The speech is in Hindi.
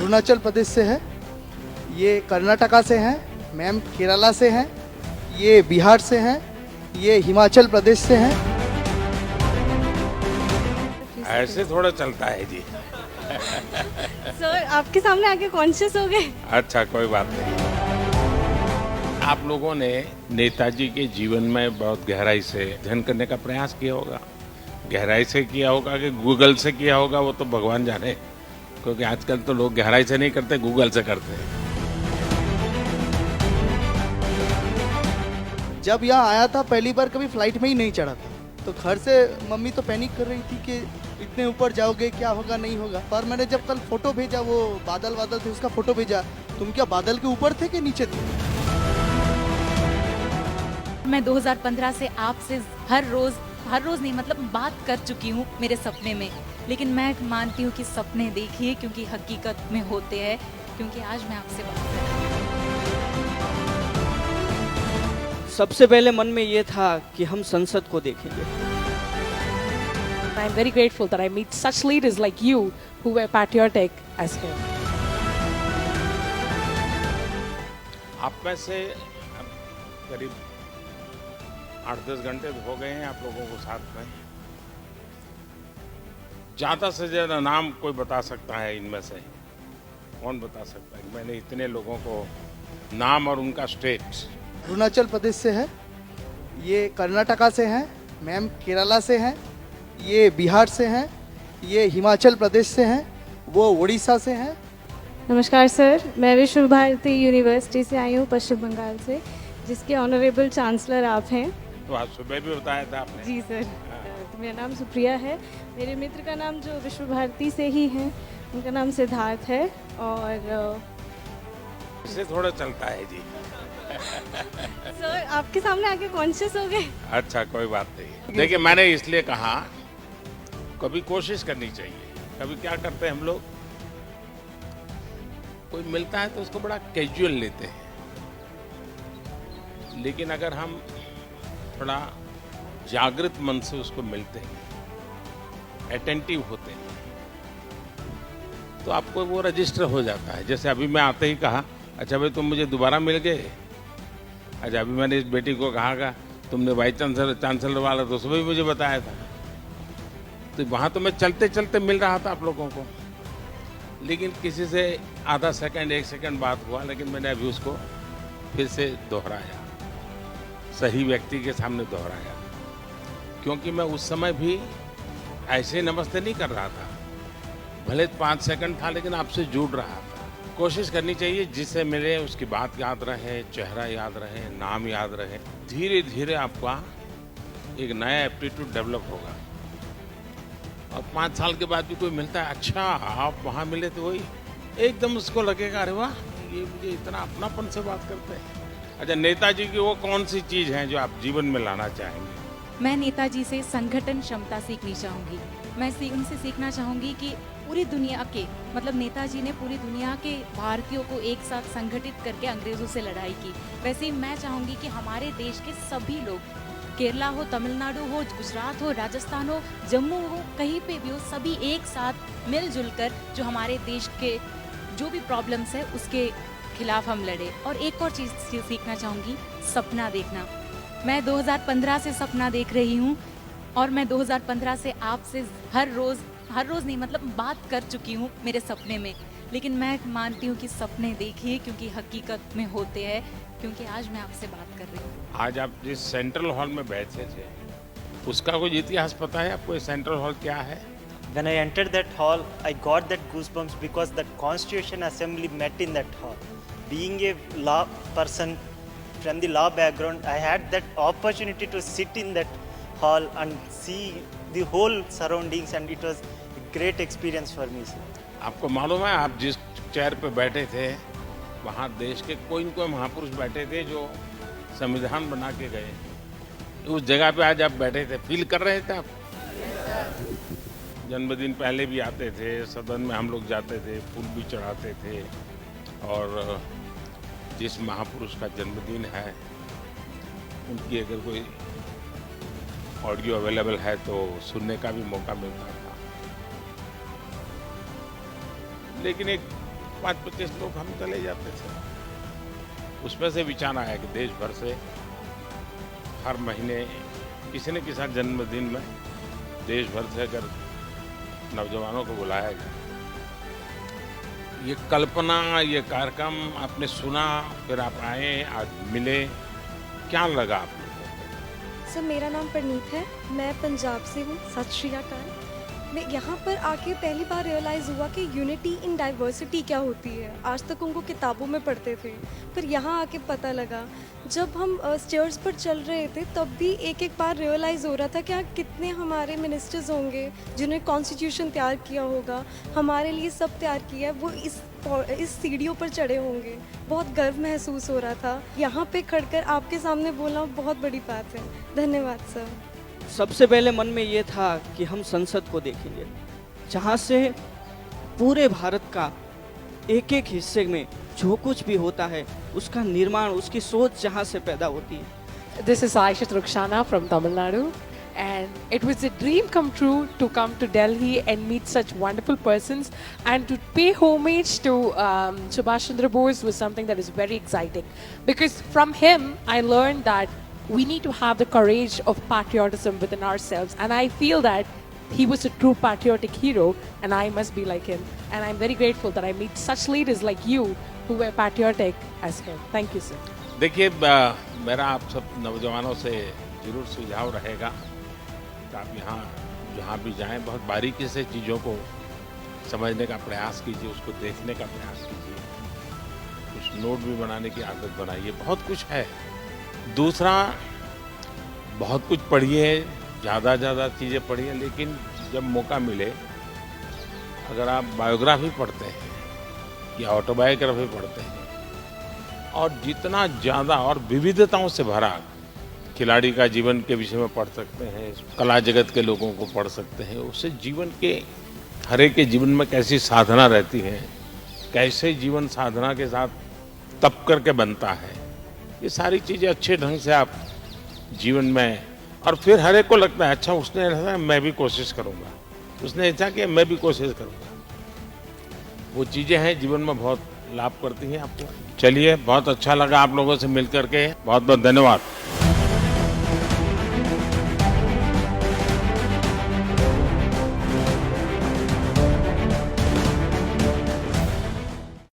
अरुणाचल प्रदेश से है, ये कर्नाटका से हैं, मैम केरला से हैं, ये बिहार से हैं, ये हिमाचल प्रदेश से हैं। ऐसे थोड़ा चलता है जी। सर आपके सामने आके कॉन्शियस हो गए। अच्छा, कोई बात नहीं। आप लोगों ने नेताजी के जीवन में बहुत गहराई से अध्ययन करने का प्रयास किया होगा। गहराई से किया होगा कि गूगल से किया होगा, वो तो भगवान जाने, क्योंकि आजकल तो लोग गहराई से नहीं करते, गूगल से करते हैं। जब यहाँ आया था पहली बार कभी फ्लाइट में ही नहीं चढ़ा था, तो घर से मम्मी तो पैनिक कर रही थी कि इतने ऊपर जाओगे, क्या होगा नहीं होगा। पर मैंने जब कल फोटो भेजा, वो बादल थे, उसका फोटो भेजा, तुम क्या बादल के ऊपर थे कि नीचे थे? मैं 2015 से आपसे हर रोज नहीं मतलब बात कर चुकी हूँ मेरे सपने में, लेकिन मैं मानती हूँ कि सपने देखिए क्योंकि हकीकत में होते हैं, क्योंकि आज मैं आपसे बात कर रही हूँ। सबसे पहले मन में ये था कि हम संसद को देखेंगे। I'm very grateful that I meet such leaders like you who were patriotic as him. आप में से करीब 8-10 घंटे हो गए हैं आप लोगों को साथ में। ज्यादा से ज्यादा नाम कोई बता सकता है इनमें से? कौन बता सकता है? मैंने इतने लोगों को नाम और उनका स्टेट। अरुणाचल प्रदेश से है, ये कर्नाटका से हैं, मैम केरला से हैं, ये बिहार से हैं, ये हिमाचल प्रदेश से हैं, वो उड़ीसा से हैं। नमस्कार सर, मैं विश्व भारती यूनिवर्सिटी से आई हूँ, पश्चिम बंगाल से, जिसके ऑनरेबल चांसलर आप हैं। तो आज सुबह भी बताया था आपने। जी सर। तो मेरा नाम सुप्रिया है। मेरे मित्र का नाम जो विश्व भारती से ही है, उनका नाम सिद्धार्थ है। और इससे थोड़ा चलता है जी। सर आपके सामने आके कॉन्शियस हो गए। अच्छा, कोई बात नहीं। देखिए, मैंने इसलिए कहा कभी कोशिश करनी चाहिए। कभी क्या करते हैं हम लोग, कोई मिलता है तो उसको बड़ा कैजुअल लेते हैं, लेकिन अगर हम थोड़ा जागृत मन से उसको मिलते हैं, अटेंटिव होते हैं, तो आपको वो रजिस्टर हो जाता है। जैसे अभी मैं आते ही कहा, अच्छा भाई तुम मुझे दोबारा मिल गए। अच्छा, अभी मैंने इस बेटी को कहा तुमने वाइस चांसलर वाला तो सुबह भी मुझे बताया था। तो वहाँ तो मैं चलते चलते मिल रहा था आप लोगों को, लेकिन किसी से आधा सेकंड 1 सेकंड बात हुआ, लेकिन मैंने अभी उसको फिर से दोहराया, सही व्यक्ति के सामने दोहराया, क्योंकि मैं उस समय भी ऐसे नमस्ते नहीं कर रहा था। भले 5 सेकंड था, लेकिन आपसे जुड़ रहा था। कोशिश करनी चाहिए जिससे मिले उसकी बात याद रहे, चेहरा याद रहे, नाम याद रहे। धीरे धीरे आपका एक नया एप्टीट्यूड डेवलप होगा। और 5 साल के बाद भी कोई मिलता है, अच्छा आप वहाँ मिले थे, वही एकदम उसको लगेगा अरे वाह, ये मुझे इतना अपनापन से बात करते हैं। अच्छा, नेताजी की वो कौन सी चीज़ है जो आप जीवन में लाना चाहेंगे? मैं नेताजी से संगठन क्षमता सीखनी चाहूँगी। मैं उनसे सीखना चाहूँगी कि पूरी दुनिया के मतलब नेताजी ने पूरी दुनिया के भारतीयों को एक साथ संगठित करके अंग्रेज़ों से लड़ाई की। वैसे ही मैं चाहूँगी कि हमारे देश के सभी लोग, केरला हो, तमिलनाडु हो, गुजरात हो, राजस्थान हो, जम्मू हो, कहीं पे भी हो, सभी एक साथ मिलजुल कर जो हमारे देश के जो भी प्रॉब्लम्स है उसके खिलाफ हम लड़े। और एक और चीज़ सीखना चाहूँगी, सपना देखना। मैं 2015 से सपना देख रही हूँ, और मैं 2015 से आपसे हर रोज़ नहीं मतलब बात कर चुकी हूँ मेरे सपने में, लेकिन मैं मानती हूँ कि सपने देखिए क्योंकि हकीकत में होते हैं, क्योंकि आज मैं आपसे बात कर रही हूँ। आज आप जिस सेंट्रल हॉल में बैठे थे, उसका कोई इतिहास पता है आपको? सेंट्रल हॉल क्या है? When I entered that hall, I got that goosebumps because the Constitution Assembly met in that hall. Being a law person from the law background, I had that opportunity to sit in that hall and see the whole surroundings, and it was a great experience for me, sir. आपको मालूम है, आप जिस चेयर पे बैठे थे, वहाँ देश के कोई न कोई महापुरुष बैठे थे जो संविधान बना के गए। उस जगह पे आज आप बैठे थे, फील कर रहे थे आप? जन्मदिन पहले भी आते थे, सदन में हम लोग जाते थे, फूल भी चढ़ाते थे, और जिस महापुरुष का जन्मदिन है उनकी अगर कोई ऑडियो अवेलेबल है तो सुनने का भी मौका मिलता था। लेकिन एक 25 लोग हम चले जाते थे। उसमें से विचार आया कि देश भर से हर महीने किसी न किसी जन्मदिन में देश भर से अगर नौजवानों को बुलाया गया, ये कल्पना, ये कार्यक्रम आपने सुना, फिर आप आए, आज मिले, क्या लगा आप लोगों को? सर मेरा नाम परनीत है, मैं पंजाब से हूँ। सत श्री अकाल। मैं यहाँ पर आके पहली बार रियलाइज़ हुआ कि यूनिटी इन डाइवर्सिटी क्या होती है। आज तक उनको किताबों में पढ़ते थे, पर यहाँ आके पता लगा। जब हम स्टेयर्स पर चल रहे थे तब भी एक एक बार रियलाइज़ हो रहा था कि कितने हमारे मिनिस्टर्स होंगे जिन्होंने कॉन्स्टिट्यूशन तैयार किया होगा, हमारे लिए सब तैयार किया है, वो इस सीढ़ियों पर चढ़े होंगे। बहुत गर्व महसूस हो रहा था। यहाँ पे खड़कर आपके सामने बोलना बहुत बड़ी बात है। धन्यवाद सर। सबसे पहले मन में ये था कि हम संसद को देखेंगे, जहाँ से पूरे भारत का एक एक हिस्से में जो कुछ भी होता है उसका निर्माण, उसकी सोच जहाँ से पैदा होती है। This is Aisha Rukshana from Tamil Nadu, and it was a dream come true to come to Delhi and meet such wonderful persons, and to pay homage to Subhash Chandra Bose was something that is very exciting, because from him I learned that we need to have the courage of patriotism within ourselves, and I feel that he was a true patriotic hero, and I must be like him, and I'm very grateful that I meet such leaders like you who were patriotic as him. Thank you, sir. देखिए, मेरा आप सब नौजवानों से जरूर सुझाव रहेगा कि आप यहाँ जहाँ भी जाएं बहुत बारीकी से चीज़ों को समझने का प्रयास कीजिए, उसको देखने का प्रयास कीजिए, कुछ नोट भी बनाने की आदत बनाइए। बहुत कुछ है। दूसरा, बहुत कुछ पढ़िए, ज़्यादा चीज़ें पढ़िए, लेकिन जब मौका मिले अगर आप बायोग्राफी पढ़ते हैं या ऑटोबायोग्राफी पढ़ते हैं और जितना ज़्यादा और विविधताओं से भरा खिलाड़ी का जीवन के विषय में पढ़ सकते हैं, कला जगत के लोगों को पढ़ सकते हैं, उससे जीवन के हर एक के जीवन में कैसी साधना रहती है, कैसे जीवन साधना के साथ तप करके बनता है, ये सारी चीज़ें अच्छे ढंग से आप जीवन में, और फिर हर एक को लगता है अच्छा उसने ऐसा मैं भी कोशिश करूँगा, उसने ऐसा किया मैं भी कोशिश करूँगा। वो चीज़ें हैं जीवन में बहुत लाभ करती हैं आपको। चलिए, बहुत अच्छा लगा आप लोगों से मिल करके। बहुत बहुत धन्यवाद।